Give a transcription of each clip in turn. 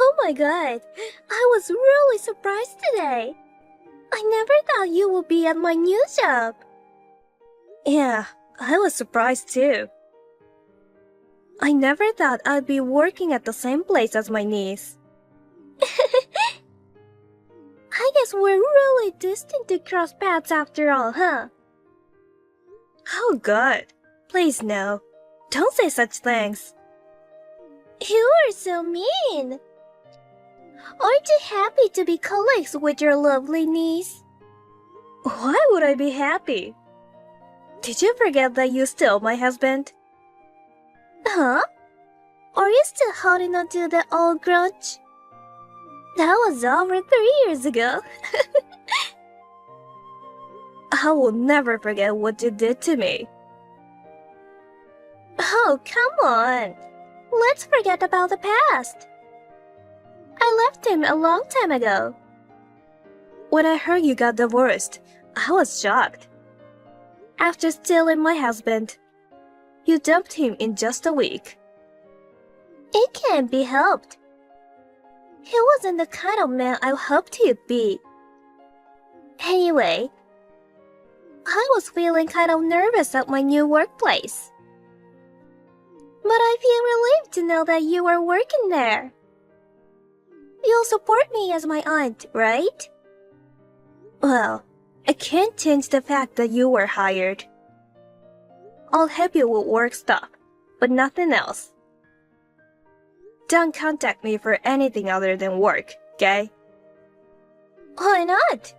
Oh my god, I was really surprised today. I never thought you would be at my new job. Yeah, I was surprised too. I never thought I'd be working at the same place as my niece. I guess we're really destined to cross paths after all, huh? Oh god, please no. Don't say such things. You are so mean. Aren't you happy to be colleagues with your lovely niece? Why would I be happy? Did you forget that you stole my husband? Huh? Are you still holding on to the old grudge? That was over 3 years ago. I will never forget what you did to me. Oh, come on. Let's forget about the past. I left him a long time ago. When I heard you got divorced, I was shocked. After stealing my husband, you dumped him in just a week. It can't be helped. He wasn't the kind of man I hoped he'd be. Anyway, I was feeling kind of nervous at my new workplace. But I feel relieved to know that you are working there. You'll support me as my aunt, right? Well, I can't change the fact that you were hired. I'll help you with work stuff, but nothing else. Don't contact me for anything other than work, okay? Why not?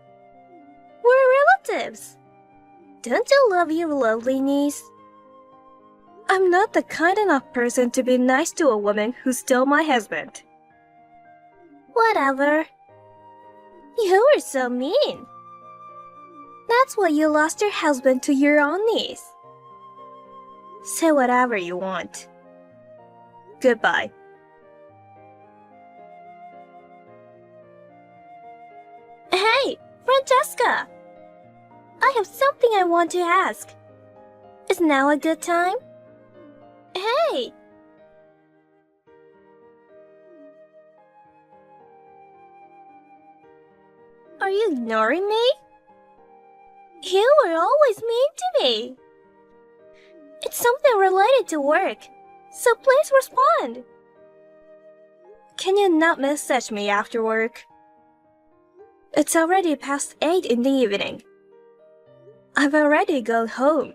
We're relatives. Don't you love your lovely niece? I'm not the kind enough person to be nice to a woman who stole my husband. Whatever. You were so mean. That's why you lost your husband to your own niece. Say whatever you want. Goodbye. Hey, Francesca! I have something I want to ask. Is now a good time? Hey! Are you ignoring me? You were always mean to me. It's something related to work, so please respond. Can you not message me after work? It's already past 8 in the evening. I've already gone home.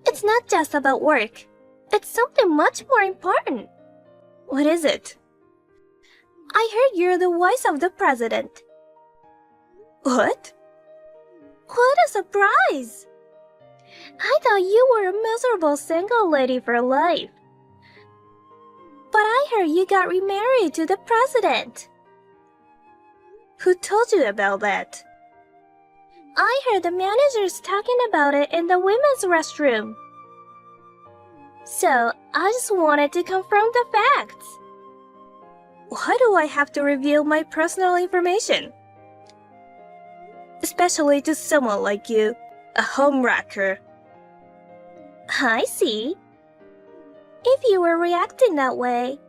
It's not just about work. It's something much more important. What is it? I heard you're the wife of the president. What? What a surprise! I thought you were a miserable single lady for life. But I heard you got remarried to the president. Who told you about that? I heard the managers talking about it in the women's restroom. So, I just wanted to confirm the facts. Why do I have to reveal my personal information? Especially to someone like you, a homewrecker. I see. If you were reacting that way,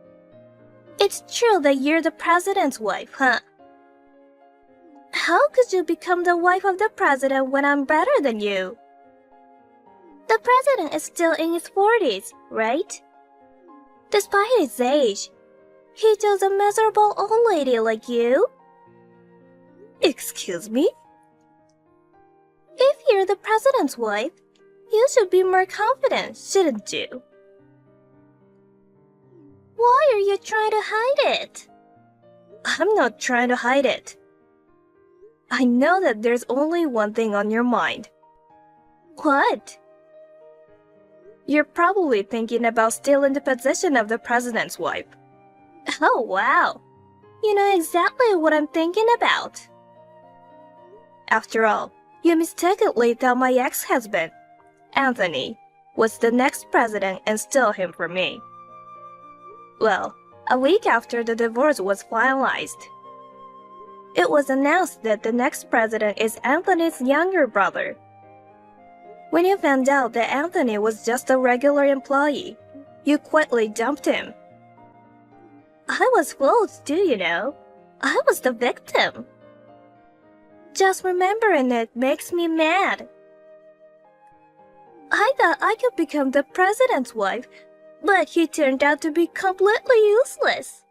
it's true that you're the president's wife, huh? How could you become the wife of the president when I'm better than you? The president is still in his 40s, right? Despite his age, he chose a miserable old lady like you. Excuse me? If you're the president's wife, you should be more confident, shouldn't you? Why are you trying to hide it? I'm not trying to hide it. I know that there's only one thing on your mind. What? You're probably thinking about stealing the position of the president's wife. Oh, wow. You know exactly what I'm thinking about. After all, you mistakenly thought my ex-husband, Anthony, was the next president and stole him from me. Well, a week after the divorce was finalized, it was announced that the next president is Anthony's younger brother. When you found out that Anthony was just a regular employee, you quickly dumped him. I was fooled too, you know. I was the victim. Just remembering it makes me mad. I thought I could become the president's wife, but he turned out to be completely useless.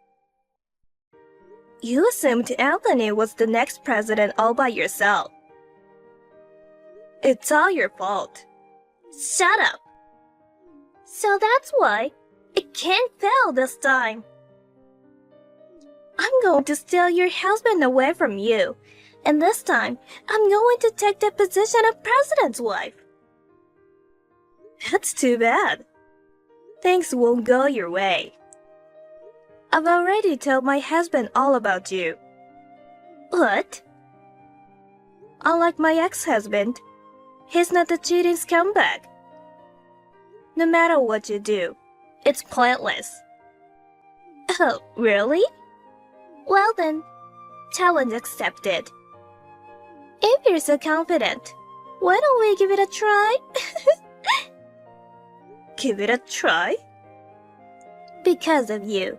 You assumed Anthony was the next president all by yourself. It's all your fault. Shut up. So that's why it can't fail this time. I'm going to steal your husband away from you, and this time I'm going to take the position of president's wife. That's too bad. Things won't go your way. I've already told my husband all about you. What? Unlike my ex-husband, he's not a cheating scumbag. No matter what you do, it's pointless. Oh, really? Well then, challenge accepted. If you're so confident, why don't we give it a try? Give it a try? Because of you,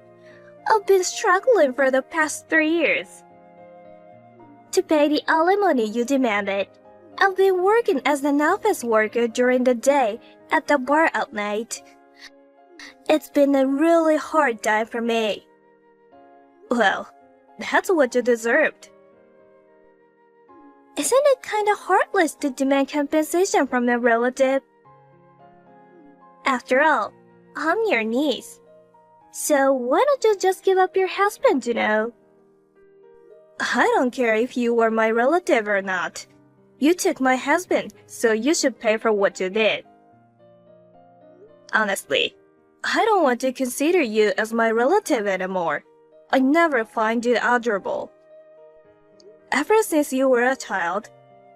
I've been struggling for the past 3 years. To pay the alimony you demanded, I've been working as an office worker during the day at the bar at night. It's been a really hard time for me. Well, that's what you deserved. Isn't it kinda heartless to demand compensation from a relative? After all, I'm your niece. So why don't you just give up your husband, you know? I don't care if you were my relative or not. You took my husband, so you should pay for what you did. Honestly, I don't want to consider you as my relative anymore. I never find you adorable. Ever since you were a child,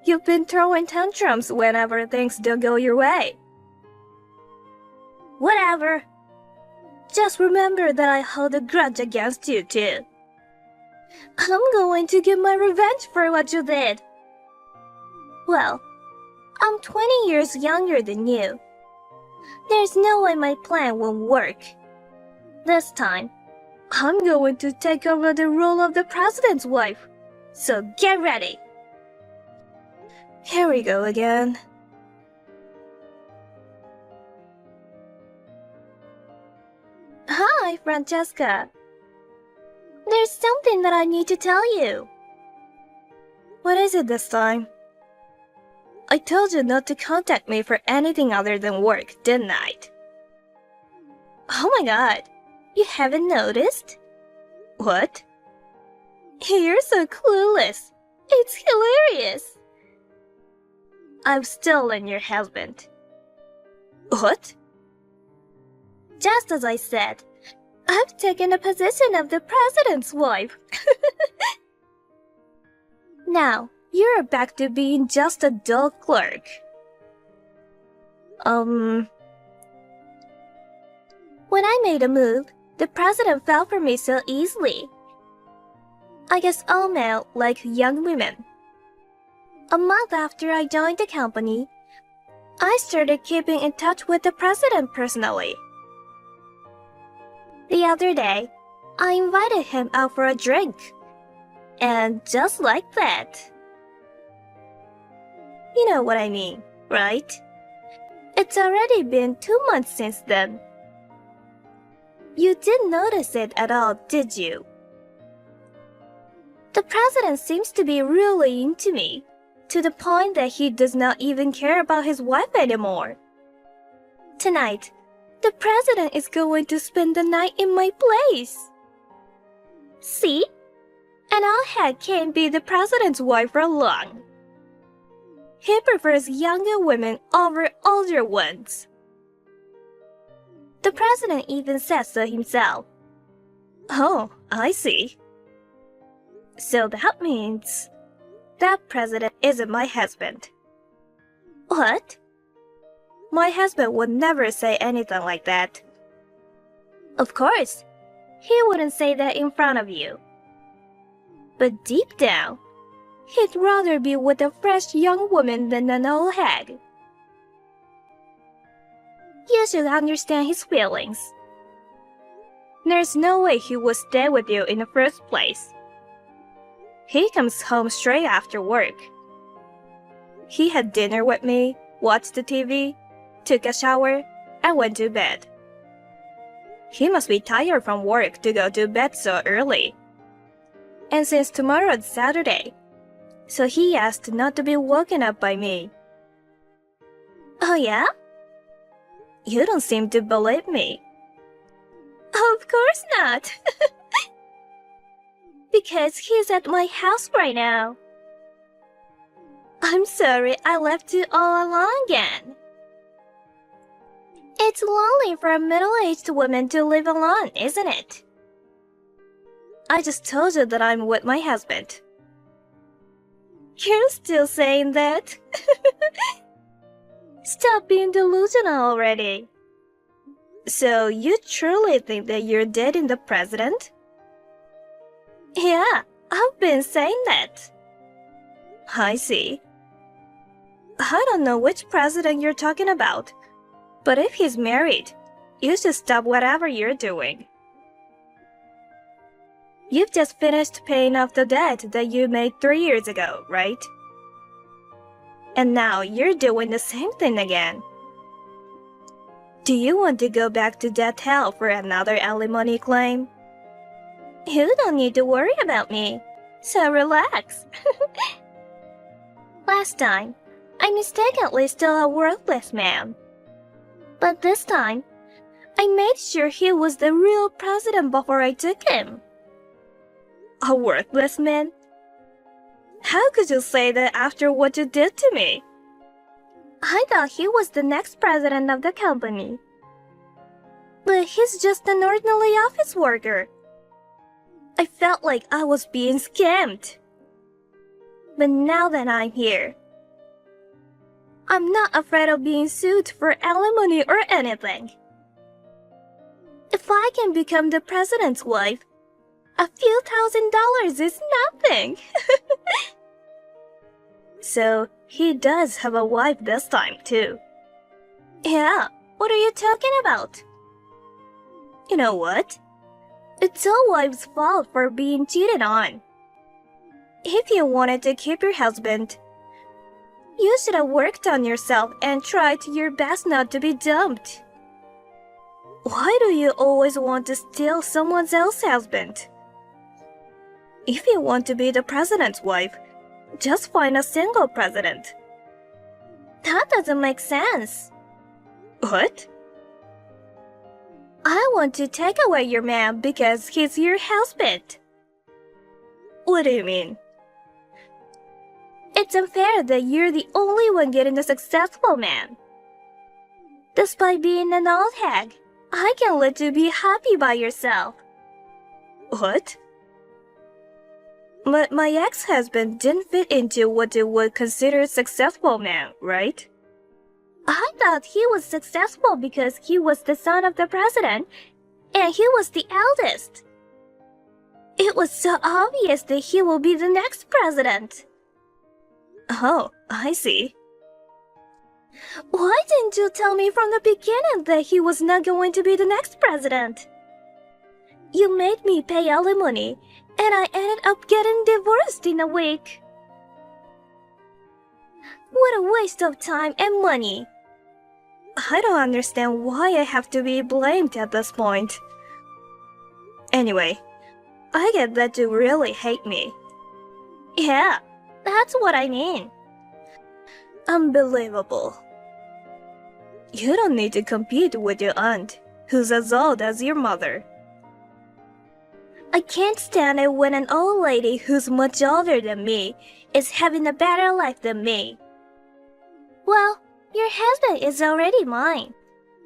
you've been throwing tantrums whenever things don't go your way. Whatever. Just remember that I hold a grudge against you too. I'm going to get my revenge for what you did. Well, I'm 20 years younger than you. There's no way my plan won't work. This time, I'm going to take over the role of the president's wife. So get ready. Here we go again. Hi, Francesca. There's something that I need to tell you. What is it this time? I told you not to contact me for anything other than work, didn't I? Oh my god, you haven't noticed? What? You're so clueless. It's hilarious. I've stolen your husband. What? Just as I said, I've taken the position of the president's wife. Now, you're back to being just a dull clerk. When I made a move, the president fell for me so easily. I guess all men like young women. A month after I joined the company, I started keeping in touch with the president personally. The other day, I invited him out for a drink. And just like that. You know what I mean, right? It's already been 2 months since then. You didn't notice it at all, did you? The president seems to be really into me, to the point that he does not even care about his wife anymore. Tonight, the president is going to spend the night in my place. See? An old head can't be the president's wife for long. He prefers younger women over older ones. The president even says so himself. Oh, I see. So that means that president isn't my husband. What? My husband would never say anything like that. Of course, he wouldn't say that in front of you. But deep down, he'd rather be with a fresh young woman than an old hag. You should understand his feelings. There's no way he would stay with you in the first place. He comes home straight after work. He had dinner with me, watched the TV, took a shower, and went to bed. He must be tired from work to go to bed so early. And since tomorrow is Saturday, so he asked not to be woken up by me. Oh yeah? You don't seem to believe me. Of course not. Because he's at my house right now. I'm sorry I left you all alone again. It's lonely for a middle-aged woman to live alone, isn't it? I just told you that I'm with my husband. You're still saying that? Stop being delusional already. So you truly think that you're dating the president? Yeah, I've been saying that. I see. I don't know which president you're talking about, but if he's married, you should stop whatever you're doing. You've just finished paying off the debt that you made 3 years ago, right? And now you're doing the same thing again. Do you want to go back to debt hell for another alimony claim? You don't need to worry about me, so relax. Last time, I mistakenly stole a worthless man. But this time, I made sure he was the real president before I took him. A worthless man? How could you say that after what you did to me? I thought he was the next president of the company. But he's just an ordinary office worker. I felt like I was being scammed. But now that I'm here, I'm not afraid of being sued for alimony or anything. If I can become the president's wife, a few $1,000s is nothing. So he does have a wife this time too. Yeah, what are you talking about? You know what? It's a wife's fault for being cheated on. If you wanted to keep your husband, you should have worked on yourself and tried your best not to be dumped. Why do you always want to steal someone else's husband? If you want to be the president's wife, just find a single president. That doesn't make sense. What? I want to take away your man because he's your husband. What do you mean? It's unfair that you're the only one getting the successful man. Despite being an old hag, I can let you be happy by yourself. What? But my ex-husband didn't fit into what you would consider a successful man, right? I thought he was successful because he was the son of the president, and he was the eldest. It was so obvious that he will be the next president. Oh, I see. Why didn't you tell me from the beginning that he was not going to be the next president? You made me pay alimony, and I ended up getting divorced in a week. What a waste of time and money. I don't understand why I have to be blamed at this point. Anyway, I get that you really hate me. Yeah, that's what I mean. Unbelievable. You don't need to compete with your aunt, who's as old as your mother. I can't stand it when an old lady who's much older than me is having a better life than me. Well, your husband is already mine.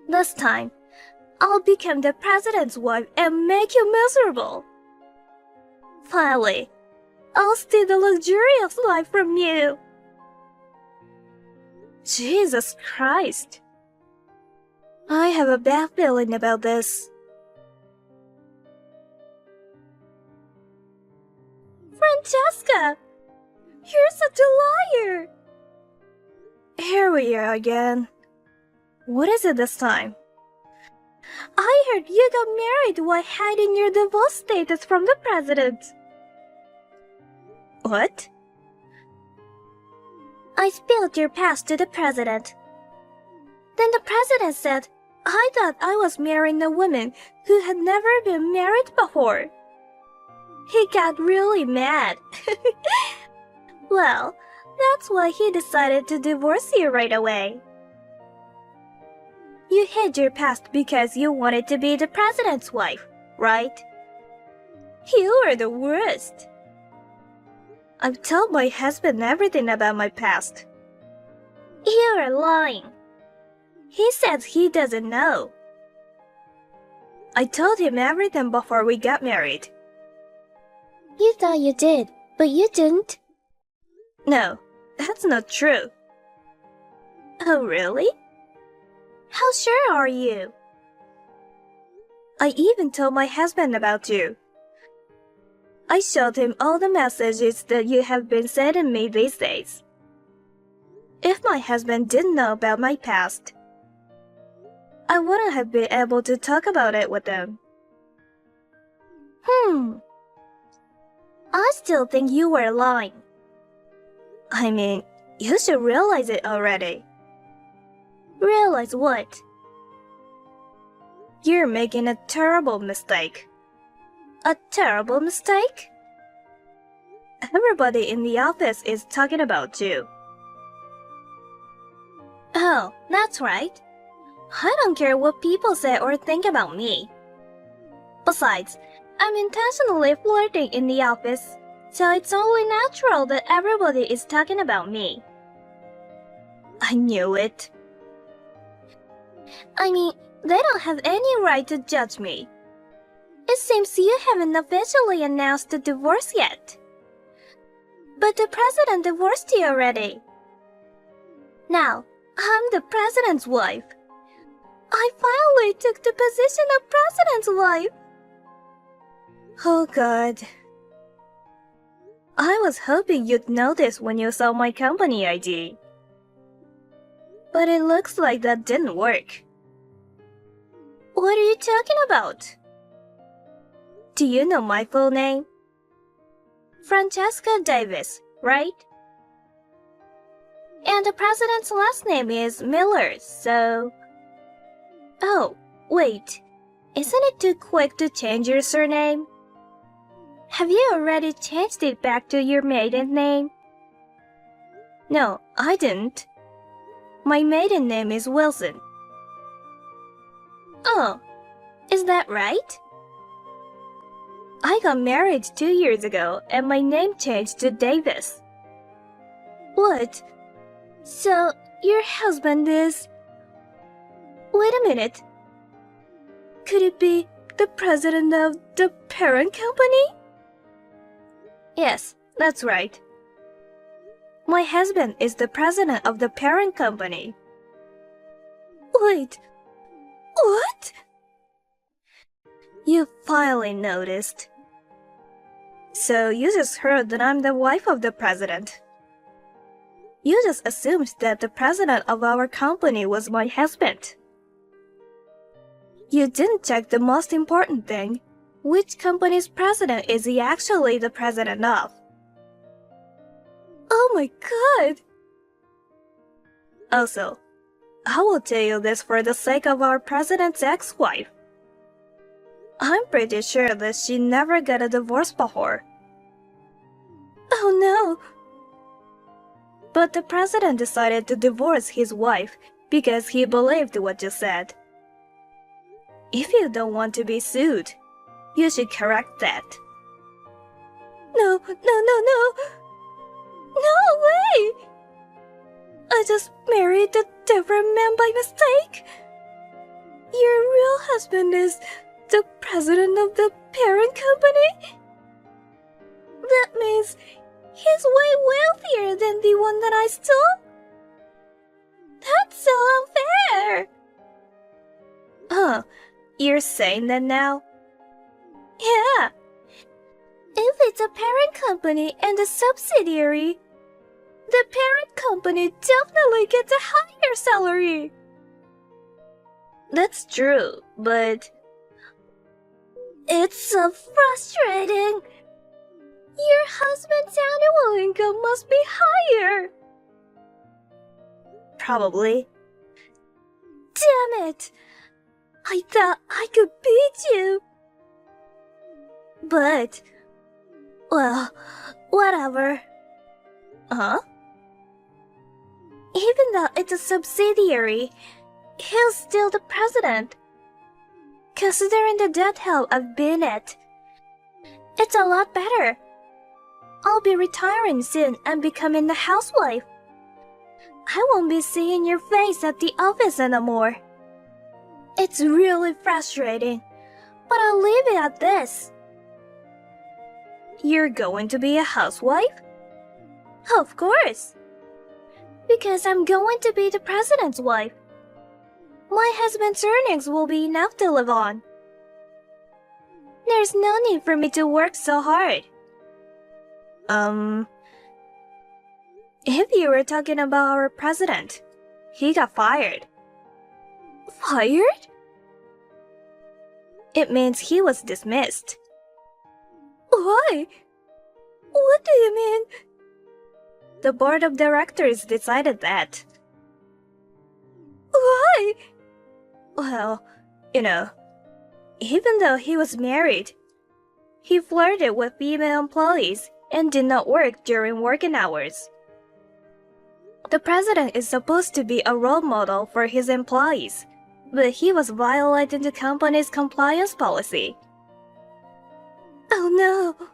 This time, I'll become the president's wife and make you miserable. Finally, I'll steal the luxurious life from you. Jesus Christ. I have a bad feeling about this. Francesca! You're such a liar! Here we are again. What is it this time? I heard you got married while hiding your divorce status from the president. What? I spilled your past to the president. Then the president said, I thought I was marrying a woman who had never been married before. He got really mad. Well, that's why he decided to divorce you right away. You hid your past because you wanted to be the president's wife, right? You are the worst. I've told my husband everything about my past. You are lying. He says he doesn't know. I told him everything before we got married. You thought you did, but you didn't. No, that's not true. Oh, really? How sure are you? I even told my husband about you. I showed him all the messages that you have been sending me these days. If my husband didn't know about my past, I wouldn't have been able to talk about it with him. I still think you were lying. I mean, you should realize it already. Realize what? You're making a terrible mistake. A terrible mistake? Everybody in the office is talking about you. Oh, that's right. I don't care what people say or think about me. Besides, I'm intentionally flirting in the office, so it's only natural that everybody is talking about me. I knew it. I mean, they don't have any right to judge me. It seems you haven't officially announced the divorce yet. But the president divorced you already. Now, I'm the president's wife. I finally took the position of president's wife. Oh God. I was hoping you'd notice when you saw my company ID. But it looks like that didn't work. What are you talking about? Do you know my full name? Francesca Davis, right? And the president's last name is Miller, so... Oh, wait. Isn't it too quick to change your surname? Have you already changed it back to your maiden name? No, I didn't. My maiden name is Wilson. Oh, is that right? I got married 2 years ago and my name changed to Davis. What? So, your husband is... Wait a minute. Could it be the president of the parent company? Yes, that's right. My husband is the president of the parent company. Wait, what? You finally noticed. So you just heard that I'm the wife of the president. You just assumed that the president of our company was my husband. You didn't check the most important thing. Which company's president is he actually the president of? Oh my God! Also, I will tell you this for the sake of our president's ex-wife. I'm pretty sure that she never got a divorce before. Oh no! But the president decided to divorce his wife because he believed what you said. If you don't want to be sued, you should correct that. No. No way! I just married a different man by mistake. Your real husband is the president of the parent company? That means he's way wealthier than the one that I stole? That's so unfair! Huh, you're saying that now? Yeah. If it's a parent company and a subsidiary, the parent company definitely gets a higher salary. That's true, but It's so frustrating. Your husband's annual income must be higher. Probably. Damn it! I thought I could beat you. But, well, whatever. Huh? Even though it's a subsidiary, he's still the president. Considering the death hell I've been at, it's a lot better. I'll be retiring soon and becoming a housewife. I won't be seeing your face at the office anymore. It's really frustrating, but I'll leave it at this. You're going to be a housewife? Of course. Because I'm going to be the president's wife. My husband's earnings will be enough to live on. There's no need for me to work so hard. If you were talking about our president, he got fired. Fired? It means he was dismissed. Why? What do you mean? The board of directors decided that. Why? Well, even though he was married, he flirted with female employees and did not work during working hours. The president is supposed to be a role model for his employees, but he was violating the company's compliance policy. Oh no.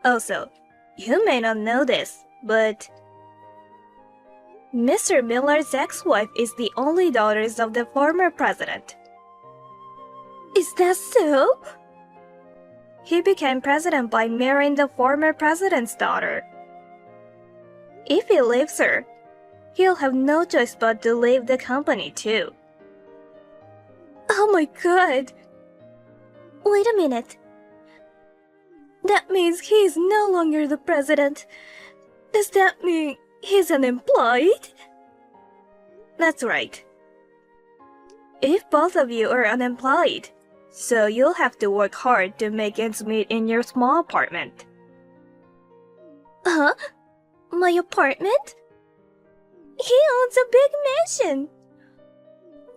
Also, you may not know this, but Mr. Miller's ex-wife is the only daughter of the former president. Is that so? He became president by marrying the former president's daughter. If he leaves her, he'll have no choice but to leave the company too. Oh my god. Wait a minute. That means he is no longer the president. Does that mean he's unemployed? That's right. If both of you are unemployed, so you'll have to work hard to make ends meet in your small apartment. Huh? My apartment? He owns a big mansion.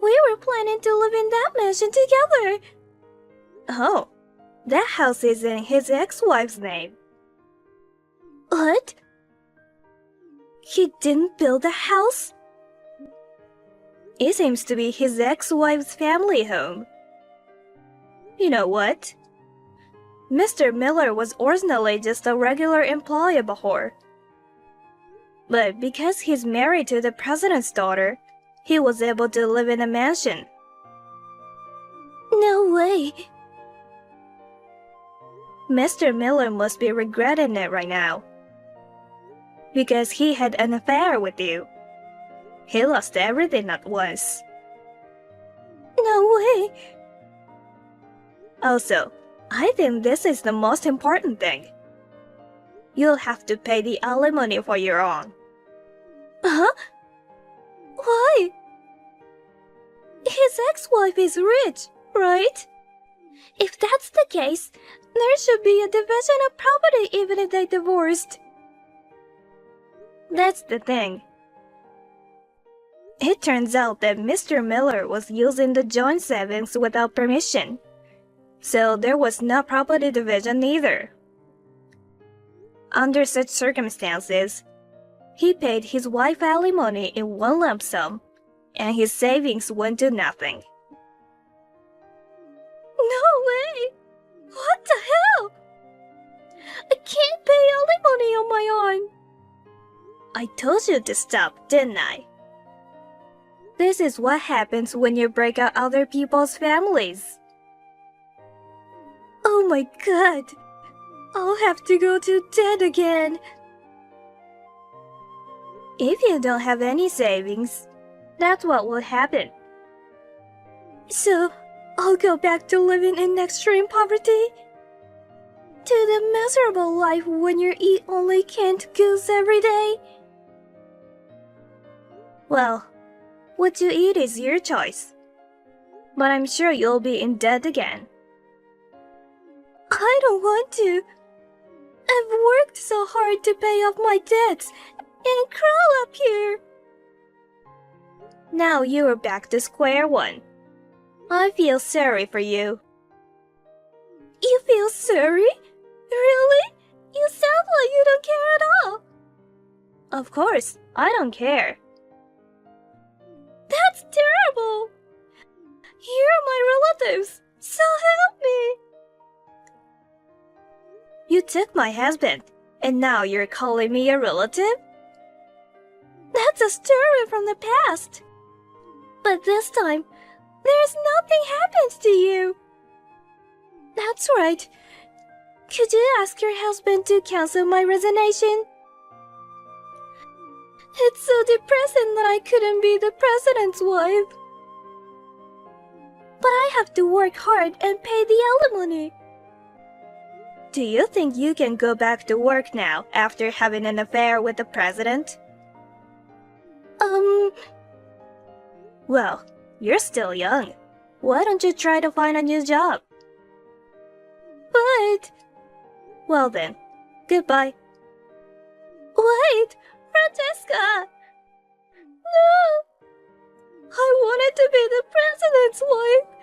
We were planning to live in that mansion together. Oh, that house is in his ex-wife's name. What? He didn't build a house? It seems to be his ex-wife's family home. You know what? Mr. Miller was originally just a regular employee before. But because he's married to the president's daughter, he was able to live in a mansion. No way. Mr. Miller must be regretting it right now. Because he had an affair with you. He lost everything at once. No way. Also, I think this is the most important thing. You'll have to pay the alimony for your own. Huh? Why? His ex-wife is rich, right? If that's the case, there should be a division of property even if they divorced. That's the thing. It turns out that Mr. Miller was using the joint savings without permission, so there was no property division either. Under such circumstances, he paid his wife alimony in one lump sum, and his savings went to nothing. No way! What the hell? I can't pay alimony on my own. I told you to stop, didn't I? This is what happens when you break up other people's families. Oh my god. I'll have to go to debt again. If you don't have any savings, that's what will happen. So, I'll go back to living in extreme poverty? To the miserable life when you eat only canned goods every day? Well, what you eat is your choice. But I'm sure you'll be in debt again. I don't want to. I've worked so hard to pay off my debts and crawl up here. Now you are back to square one. I feel sorry for you. You feel sorry? Really? You sound like you don't care at all. Of course, I don't care. That's terrible. You're my relatives, so help me. You took my husband, and now you're calling me a relative? That's a story from the past. But this time, there's nothing happens to you. That's right. Could you ask your husband to cancel my resignation? It's so depressing that I couldn't be the president's wife. But I have to work hard and pay the alimony. Do you think you can go back to work now after having an affair with the president? Well, you're still young. Why don't you try to find a new job? But... Well then, goodbye. Wait, Francesca! No! I wanted to be the president's wife.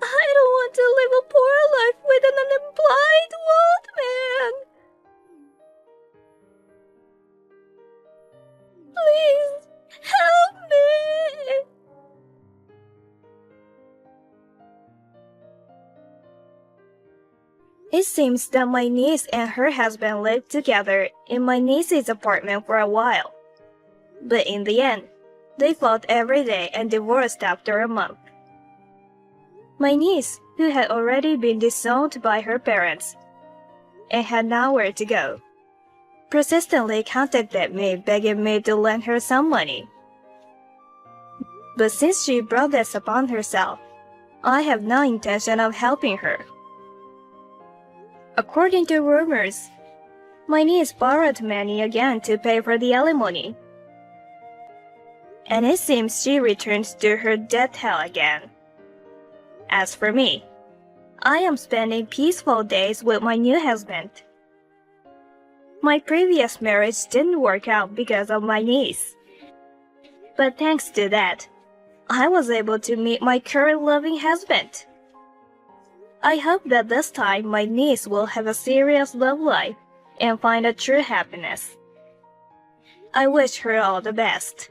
I don't want to live a poor life with an unemployed old man. Please, help me! It seems that my niece and her husband lived together in my niece's apartment for a while. But in the end, they fought every day and divorced after a month. My niece, who had already been disowned by her parents and had nowhere to go, persistently contacted me begging me to lend her some money. But since she brought this upon herself, I have no intention of helping her. According to rumors, my niece borrowed money again to pay for the alimony. And it seems she returns to her death hell again. As for me, I am spending peaceful days with my new husband. My previous marriage didn't work out because of my niece. But thanks to that, I was able to meet my current loving husband. I hope that this time my niece will have a serious love life and find a true happiness. I wish her all the best.